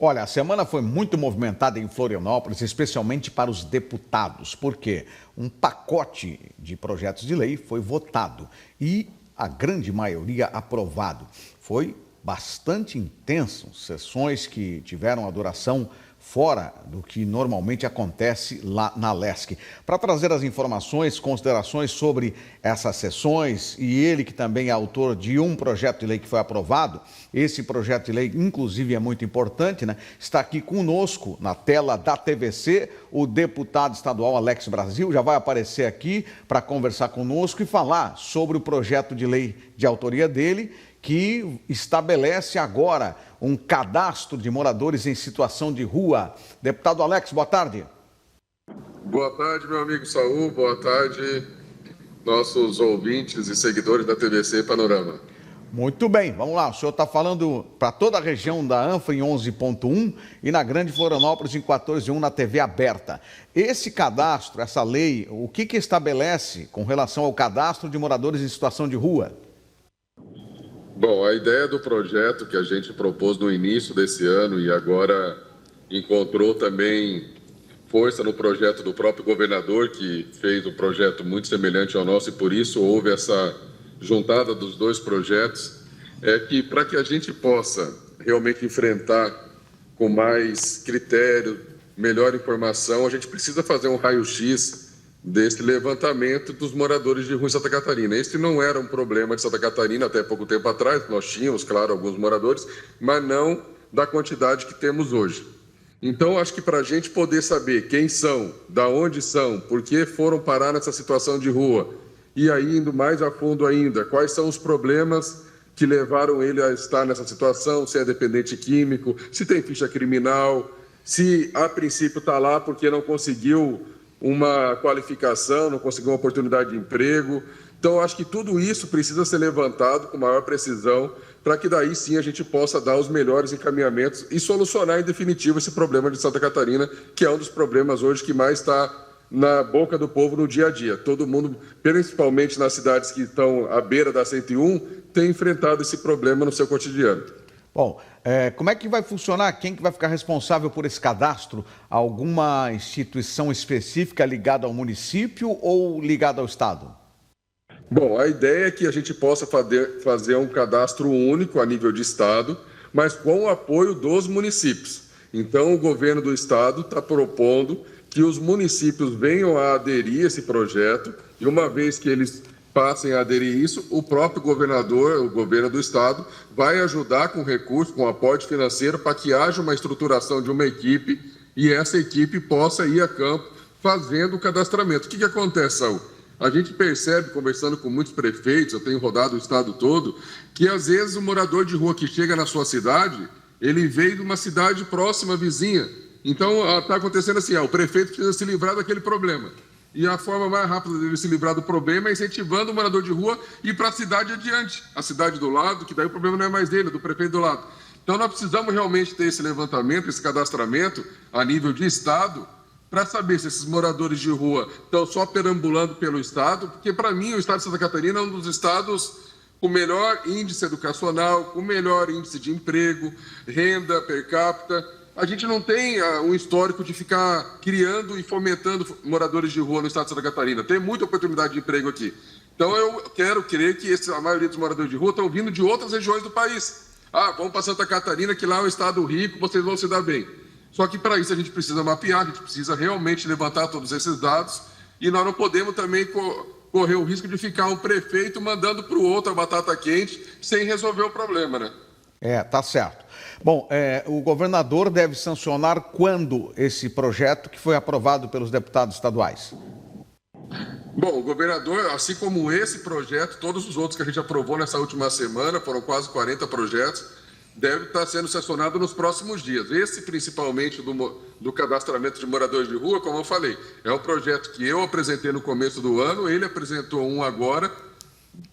Olha, a semana foi muito movimentada em Florianópolis, especialmente para os deputados, porque um pacote de projetos de lei foi votado e a grande maioria aprovado. Foi bastante intenso, sessões que tiveram a duração fora do que normalmente acontece lá na LESC. Para trazer as informações, considerações sobre essas sessões, e ele que também é autor de um projeto de lei que foi aprovado, esse projeto de lei inclusive é muito importante, né? Está aqui conosco na tela da TVC o deputado estadual Alex Brasil, já vai aparecer aqui para conversar conosco e falar sobre o projeto de lei de autoria dele, que estabelece agora um cadastro de moradores em situação de rua. Deputado Alex, boa tarde. Boa tarde, meu amigo Saul. Boa tarde, nossos ouvintes e seguidores da TVC Panorama. Muito bem, vamos lá. O senhor está falando para toda a região da ANFA em 11.1 e na Grande Florianópolis em 14.1 na TV aberta. Esse cadastro, essa lei, o que estabelece com relação ao cadastro de moradores em situação de rua? Bom, a ideia do projeto que a gente propôs no início desse ano e agora encontrou também força no projeto do próprio governador, que fez um projeto muito semelhante ao nosso e por isso houve essa juntada dos dois projetos, é que para que a gente possa realmente enfrentar com mais critério, melhor informação, a gente precisa fazer um raio-x desse levantamento dos moradores de rua em Santa Catarina. Esse não era um problema de Santa Catarina até pouco tempo atrás, nós tínhamos, claro, alguns moradores, mas não da quantidade que temos hoje. Então, acho que para a gente poder saber quem são, da onde são, por que foram parar nessa situação de rua, e aí, indo mais a fundo ainda, quais são os problemas que levaram ele a estar nessa situação, se é dependente químico, se tem ficha criminal, se a princípio está lá porque não conseguiu uma qualificação, não conseguiu uma oportunidade de emprego. Então, acho que tudo isso precisa ser levantado com maior precisão para que daí sim a gente possa dar os melhores encaminhamentos e solucionar em definitivo esse problema de Santa Catarina, que é um dos problemas hoje que mais está na boca do povo no dia a dia. Todo mundo, principalmente nas cidades que estão à beira da 101, tem enfrentado esse problema no seu cotidiano. Bom, como é que vai funcionar? Quem que vai ficar responsável por esse cadastro? Alguma instituição específica ligada ao município ou ligada ao Estado? Bom, a ideia é que a gente possa fazer um cadastro único a nível de Estado, mas com o apoio dos municípios. Então, o governo do Estado está propondo que os municípios venham a aderir a esse projeto, e uma vez que eles passem a aderir a isso, o próprio governador, o governo do Estado, vai ajudar com recursos, com aporte financeiro, para que haja uma estruturação de uma equipe e essa equipe possa ir a campo fazendo o cadastramento. O que acontece, Saul? A gente percebe, conversando com muitos prefeitos, eu tenho rodado o estado todo, que às vezes o morador de rua que chega na sua cidade, ele veio de uma cidade próxima, vizinha. Então, está acontecendo assim, o prefeito precisa se livrar daquele problema. E a forma mais rápida dele se livrar do problema é incentivando o morador de rua a ir para a cidade adiante, a cidade do lado, que daí o problema não é mais dele, é do prefeito do lado. Então, nós precisamos realmente ter esse levantamento, esse cadastramento a nível de Estado, para saber se esses moradores de rua estão só perambulando pelo Estado, porque, para mim, o Estado de Santa Catarina é um dos estados com melhor índice educacional, com melhor índice de emprego, renda per capita. A gente não tem um histórico de ficar criando e fomentando moradores de rua no Estado de Santa Catarina. Tem muita oportunidade de emprego aqui. Então, eu quero crer que a maioria dos moradores de rua estão vindo de outras regiões do país. Vamos para Santa Catarina, que lá é um estado rico, vocês vão se dar bem. Só que para isso a gente precisa mapear, a gente precisa realmente levantar todos esses dados e nós não podemos também correr o risco de ficar um prefeito mandando para o outro a batata quente sem resolver o problema, né? Tá certo. Bom, o governador deve sancionar quando esse projeto que foi aprovado pelos deputados estaduais? Bom, o governador, assim como esse projeto, todos os outros que a gente aprovou nessa última semana, foram quase 40 projetos, deve estar sendo sancionado nos próximos dias. Esse, principalmente, do cadastramento de moradores de rua, como eu falei, é um projeto que eu apresentei no começo do ano, ele apresentou um agora,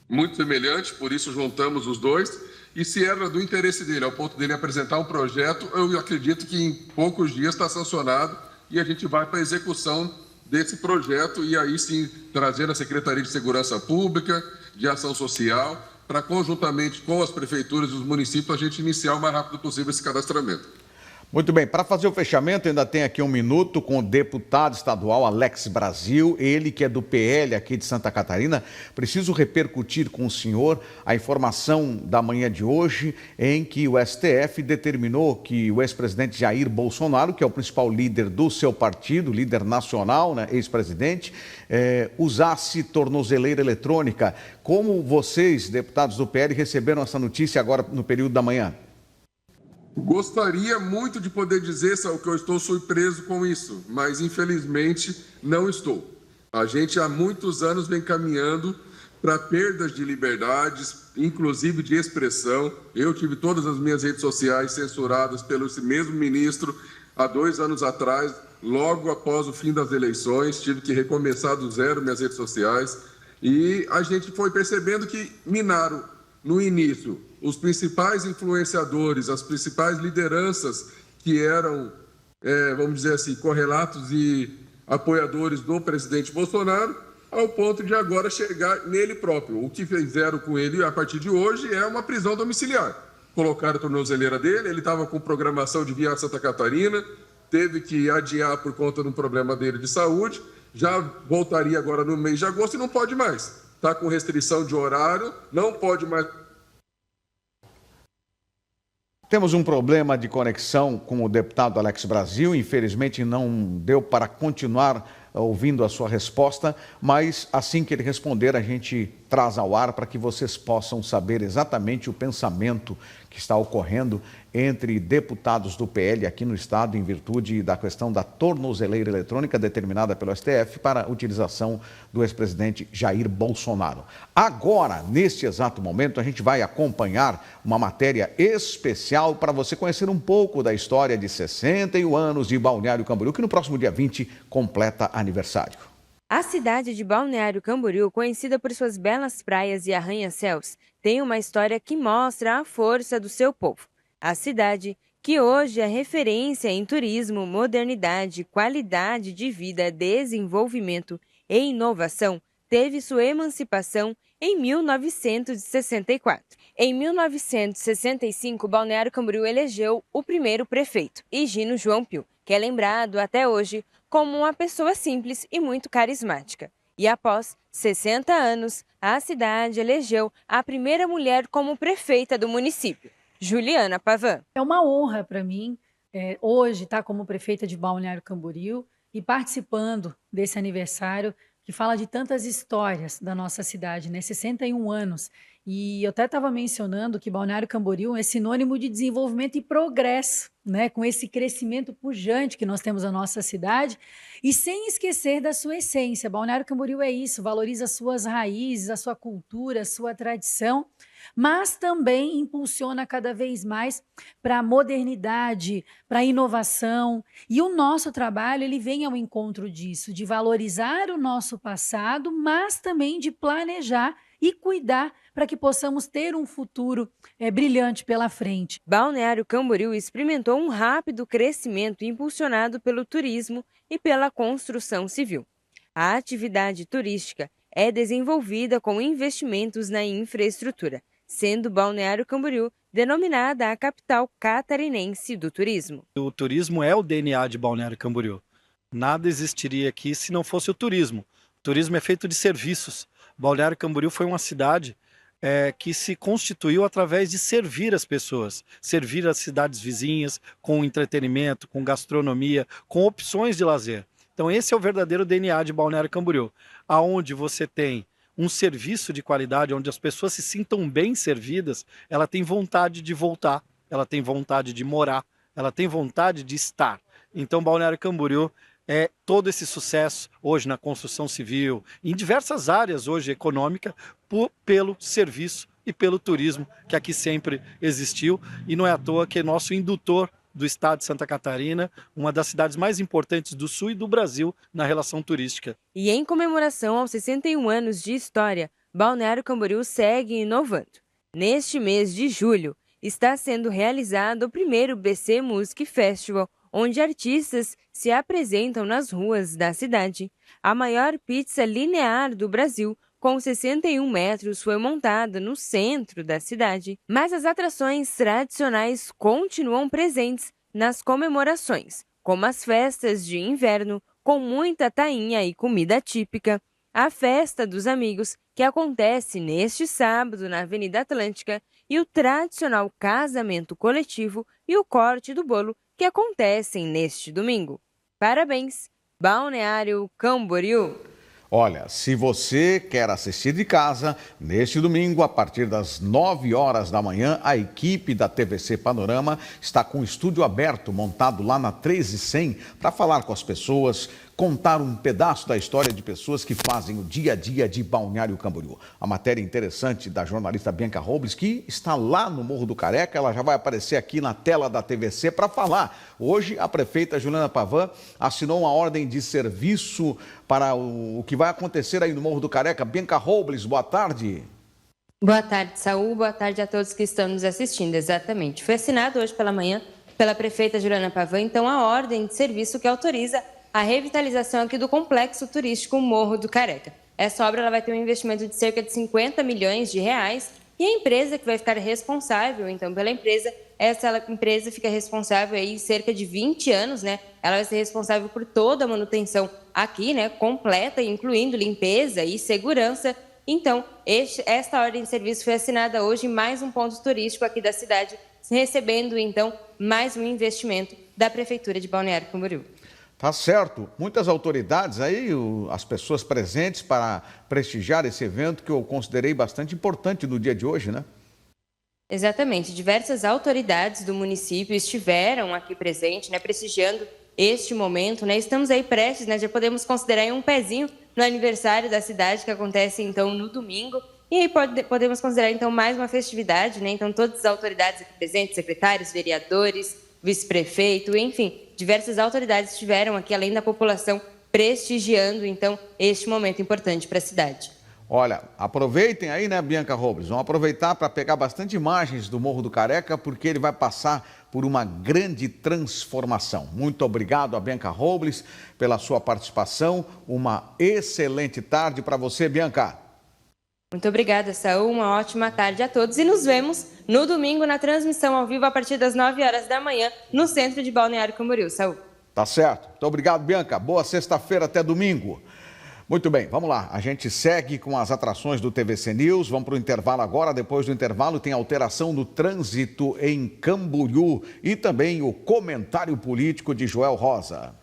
muito semelhante, por isso juntamos os dois, e se era do interesse dele, ao ponto dele apresentar um projeto, eu acredito que em poucos dias está sancionado e a gente vai para a execução desse projeto e aí sim trazer a Secretaria de Segurança Pública, de Ação Social, para conjuntamente com as prefeituras e os municípios a gente iniciar o mais rápido possível esse cadastramento. Muito bem, para fazer o fechamento, ainda tem aqui um minuto com o deputado estadual Alex Brasil, ele que é do PL aqui de Santa Catarina. Preciso repercutir com o senhor a informação da manhã de hoje em que o STF determinou que o ex-presidente Jair Bolsonaro, que é o principal líder do seu partido, líder nacional, né, ex-presidente, usasse tornozeleira eletrônica. Como vocês, deputados do PL, receberam essa notícia agora no período da manhã? Gostaria muito de poder dizer, Saul, que eu estou surpreso com isso, mas infelizmente não estou. A gente há muitos anos vem caminhando para perdas de liberdades, inclusive de expressão. Eu tive todas as minhas redes sociais censuradas pelo esse mesmo ministro há 2 anos atrás, logo após o fim das eleições, tive que recomeçar do zero minhas redes sociais e a gente foi percebendo que minaram no início os principais influenciadores, as principais lideranças que eram, vamos dizer assim, correlatos e apoiadores do presidente Bolsonaro, ao ponto de agora chegar nele próprio. O que fizeram com ele a partir de hoje é uma prisão domiciliar. Colocaram a tornozeleira dele, ele estava com programação de vir a Santa Catarina, teve que adiar por conta de um problema dele de saúde, já voltaria agora no mês de agosto e não pode mais. Está com restrição de horário, não pode mais. Temos um problema de conexão com o deputado Alex Brasil, infelizmente não deu para continuar ouvindo a sua resposta, mas assim que ele responder a gente traz ao ar para que vocês possam saber exatamente o pensamento que está ocorrendo entre deputados do PL aqui no estado em virtude da questão da tornozeleira eletrônica determinada pelo STF para a utilização do ex-presidente Jair Bolsonaro. Agora, neste exato momento, a gente vai acompanhar uma matéria especial para você conhecer um pouco da história de 61 anos de Balneário Camboriú, que no próximo dia 20 completa aniversário. A cidade de Balneário Camboriú, conhecida por suas belas praias e arranha-céus, tem uma história que mostra a força do seu povo. A cidade, que hoje é referência em turismo, modernidade, qualidade de vida, desenvolvimento e inovação, teve sua emancipação em 1964. Em 1965, Balneário Camboriú elegeu o primeiro prefeito, Higino João Pio, que é lembrado até hoje como uma pessoa simples e muito carismática. E após 60 anos, a cidade elegeu a primeira mulher como prefeita do município, Juliana Pavan. É uma honra para mim hoje estar como prefeita de Balneário Camboriú e participando desse aniversário que fala de tantas histórias da nossa cidade, né? 61 anos. E eu até estava mencionando que Balneário Camboriú é sinônimo de desenvolvimento e progresso, né? Com esse crescimento pujante que nós temos na nossa cidade e sem esquecer da sua essência. Balneário Camboriú é isso, valoriza as suas raízes, a sua cultura, a sua tradição, mas também impulsiona cada vez mais para a modernidade, para a inovação. E o nosso trabalho ele vem ao encontro disso, de valorizar o nosso passado, mas também de planejar e cuidar para que possamos ter um futuro brilhante pela frente. Balneário Camboriú experimentou um rápido crescimento impulsionado pelo turismo e pela construção civil. A atividade turística é desenvolvida com investimentos na infraestrutura, sendo Balneário Camboriú denominada a capital catarinense do turismo. O turismo é o DNA de Balneário Camboriú. Nada existiria aqui se não fosse o turismo. O turismo é feito de serviços. Balneário Camboriú foi uma cidade que se constituiu através de servir as pessoas, servir as cidades vizinhas com entretenimento, com gastronomia, com opções de lazer. Então esse é o verdadeiro DNA de Balneário Camboriú, aonde você tem um serviço de qualidade, onde as pessoas se sintam bem servidas, ela tem vontade de voltar, ela tem vontade de morar, ela tem vontade de estar. Então Balneário Camboriú é todo esse sucesso hoje na construção civil, em diversas áreas hoje econômica, pelo serviço e pelo turismo que aqui sempre existiu. E não é à toa que é nosso indutor do estado de Santa Catarina, uma das cidades mais importantes do sul e do Brasil na relação turística. E em comemoração aos 61 anos de história, Balneário Camboriú segue inovando. Neste mês de julho, está sendo realizado o primeiro BC Music Festival, onde artistas se apresentam nas ruas da cidade. A maior pizza linear do Brasil, com 61 metros, foi montada no centro da cidade. Mas as atrações tradicionais continuam presentes nas comemorações, como as festas de inverno, com muita tainha e comida típica, a Festa dos Amigos, que acontece neste sábado na Avenida Atlântica, e o tradicional casamento coletivo e o corte do bolo, que acontecem neste domingo. Parabéns, Balneário Camboriú! Olha, se você quer assistir de casa, neste domingo, a partir das 9 horas da manhã, a equipe da TVC Panorama está com o estúdio aberto, montado lá na 1300, para falar com as pessoas, contar um pedaço da história de pessoas que fazem o dia a dia de Balneário Camboriú. A matéria interessante da jornalista Bianca Robles, que está lá no Morro do Careca, ela já vai aparecer aqui na tela da TVC para falar. Hoje, a prefeita Juliana Pavan assinou uma ordem de serviço para o que vai acontecer aí no Morro do Careca. Bianca Robles, boa tarde. Boa tarde, Saúl. Boa tarde a todos que estão nos assistindo. Exatamente. Foi assinado hoje pela manhã pela prefeita Juliana Pavan, então, a ordem de serviço que autoriza a revitalização aqui do complexo turístico Morro do Careca. Essa obra ela vai ter um investimento de cerca de 50 milhões de reais e a empresa que vai ficar responsável, então, pela empresa, essa empresa fica responsável aí cerca de 20 anos, né? Ela vai ser responsável por toda a manutenção aqui, né? Completa, incluindo limpeza e segurança. Então, esta ordem de serviço foi assinada hoje em mais um ponto turístico aqui da cidade, recebendo, então, mais um investimento da Prefeitura de Balneário Camboriú. Tá certo. Muitas autoridades aí, as pessoas presentes para prestigiar esse evento que eu considerei bastante importante no dia de hoje, né? Exatamente. Diversas autoridades do município estiveram aqui presentes, né, prestigiando este momento, né? Estamos aí prestes, né? Já podemos considerar aí um pezinho no aniversário da cidade, que acontece, então, no domingo. E aí podemos considerar, então, mais uma festividade, né? Então, todas as autoridades aqui presentes, secretários, vereadores, vice-prefeito, enfim, diversas autoridades estiveram aqui, além da população, prestigiando, então, este momento importante para a cidade. Olha, aproveitem aí, né, Bianca Robles? Vão aproveitar para pegar bastante imagens do Morro do Careca, porque ele vai passar por uma grande transformação. Muito obrigado a Bianca Robles pela sua participação. Uma excelente tarde para você, Bianca. Muito obrigada, Saúl. Uma ótima tarde a todos e nos vemos no domingo na transmissão ao vivo a partir das 9 horas da manhã no centro de Balneário Camboriú. Saúl. Tá certo. Muito obrigado, Bianca. Boa sexta-feira até domingo. Muito bem, vamos lá. A gente segue com as atrações do TVC News. Vamos para o intervalo agora. Depois do intervalo tem alteração do trânsito em Camboriú e também o comentário político de Joel Rosa.